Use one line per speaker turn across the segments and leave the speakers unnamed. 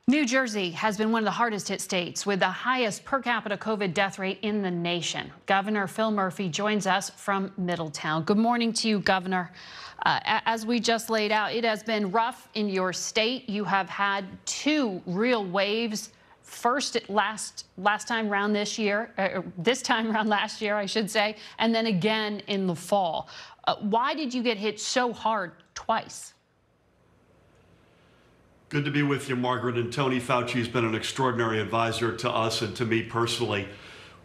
New Jersey has been one of the hardest hit states with the highest per capita COVID death rate in the nation. Governor Phil Murphy joins us from Middletown. Good morning to you, Governor. As we just laid out, it has been rough in your state. You have had two real waves. First, last time around this year, this time around last year, I should say, and then again in the fall. Why did you get hit so hard twice?
Good to be with you, Margaret. And Tony Fauci has been an extraordinary advisor to us and to me personally.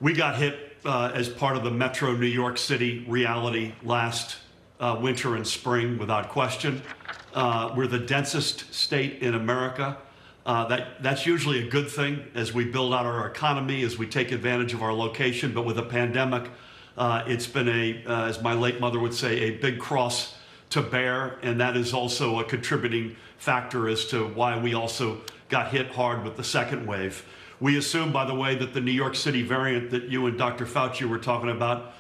We got hit as part of the Metro New York City reality last winter and spring, without question. We're the densest state in America. That's usually a good thing as we build out our economy, as we take advantage of our location. But with a pandemic, it's been as my late mother would say, a big cross to bear, and that is also a contributing factor as to why we also got hit hard with the second wave. We assume, by the way, that the New York City variant that you and Dr. Fauci were talking about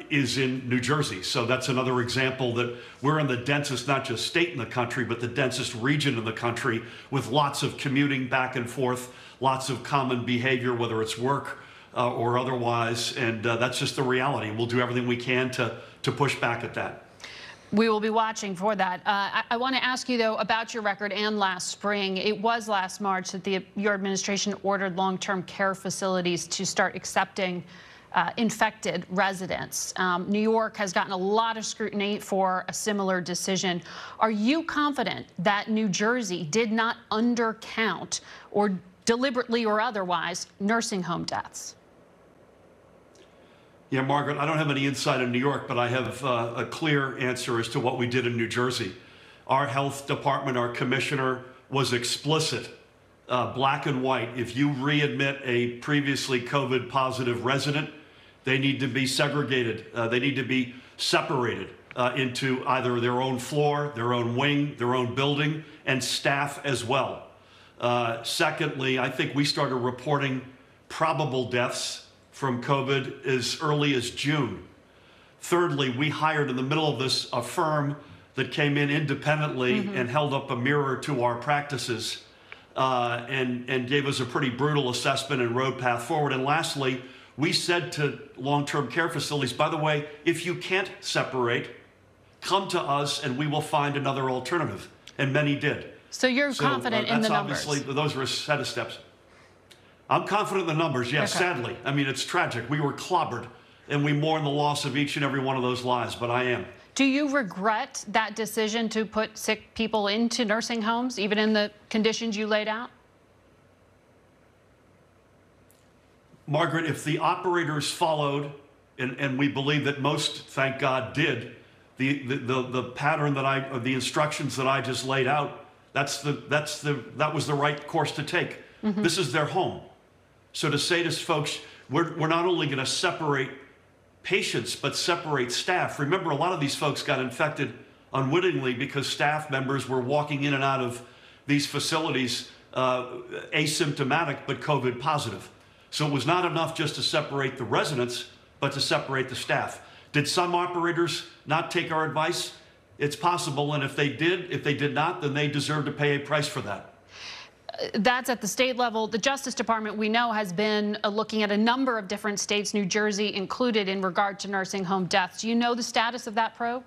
is in New Jersey. So that's another example that we're in the densest, not just state in the country, but the densest region in the country, with lots of commuting back and forth, lots of common behavior, whether it's work or otherwise, and that's just the reality. We'll do everything we can to push back at that.
We will be watching for that. I want to ask you, though, about your record and last spring. It was last March that your administration ordered long-term care facilities to start accepting infected residents. New York has gotten a lot of scrutiny for a similar decision. Are you confident that New Jersey did not undercount, or deliberately or otherwise, nursing home deaths?
Yeah, Margaret, I don't have any insight in New York, but I have a clear answer as to what we did in New Jersey. Our health department, our commissioner, was explicit, black and white. If you readmit a previously COVID positive resident, they need to be segregated. They need to be separated into either their own floor, their own wing, their own building, and staff as well. Secondly, I think we started reporting probable deaths from COVID as early as June. Thirdly, we hired in the middle of this a firm that came in independently and held up a mirror to our practices and gave us a pretty brutal assessment and road path forward. And lastly, we said to long-term care facilities, by the way, if you can't separate, come to us and we will find another alternative. And many did.
So you're confident in the numbers?
Obviously, those were a set of steps. I'm confident in the numbers, yes, okay. Sadly. I mean, it's tragic. We were clobbered, and we mourn the loss of each and every one of those lives, but I am.
Do you regret that decision to put sick people into nursing homes, even in the conditions you laid out?
Margaret, if the operators followed, and we believe that most, thank God, did, the pattern that the instructions that I just laid out, that was the right course to take. This is their home. So to say to folks, we're not only going to separate patients, but separate staff. Remember, a lot of these folks got infected unwittingly because staff members were walking in and out of these facilities asymptomatic, but COVID positive. So it was not enough just to separate the residents, but to separate the staff. Did some operators not take our advice? It's possible, and if they did not, then they deserve to pay a price for that.
That's at the state level. The Justice Department, we know, has been looking at a number of different states, New Jersey included, in regard to nursing home deaths. Do you know the status of that probe?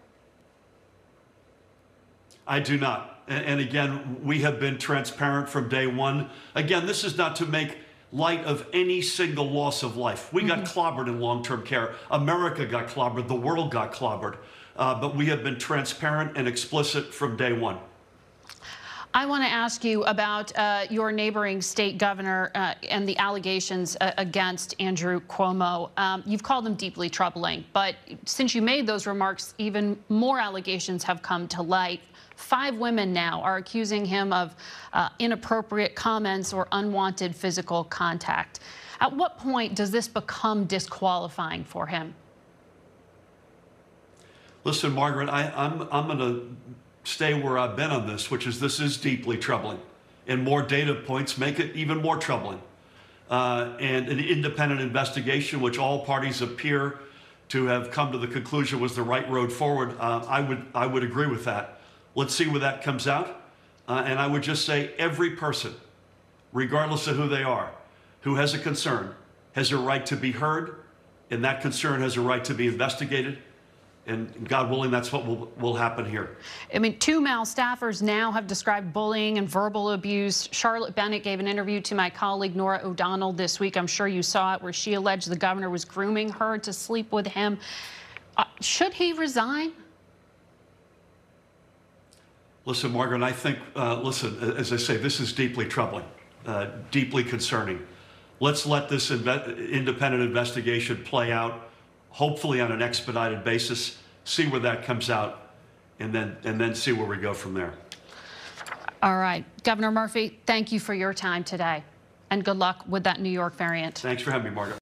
I do not. And again, we have been transparent from day one. Again, this is not to make light of any single loss of life. We got clobbered in long-term care. America got clobbered. The world got clobbered. But we have been transparent and explicit from day one.
I want to ask you about your neighboring state governor and the allegations against Andrew Cuomo. You've called them deeply troubling, but since you made those remarks, even more allegations have come to light. 5 women now are accusing him of inappropriate comments or unwanted physical contact. At what point does this become disqualifying for him?
Listen, Margaret, I'm going to stay where I've been on this, which is deeply troubling. And more data points make it even more troubling. And an independent investigation, which all parties appear to have come to the conclusion was the right road forward, I would agree with that. Let's see where that comes out. And I would just say every person regardless of who they are, who has a concern, has a right to be heard, and that concern has a right to be investigated. And God willing, that's what will happen here.
I mean, 2 male staffers now have described bullying and verbal abuse. Charlotte Bennett gave an interview to my colleague Nora O'Donnell this week. I'm sure you saw it, where she alleged the governor was grooming her to sleep with him. Should he resign?
Listen, Margaret, I think, listen, as I say, this is deeply troubling, deeply concerning. Let's let this independent investigation play out, hopefully on an expedited basis, see where that comes out, and then see where we go from there.
All right. Governor Murphy, thank you for your time today, and good luck with that New York variant.
Thanks for having me, Margaret.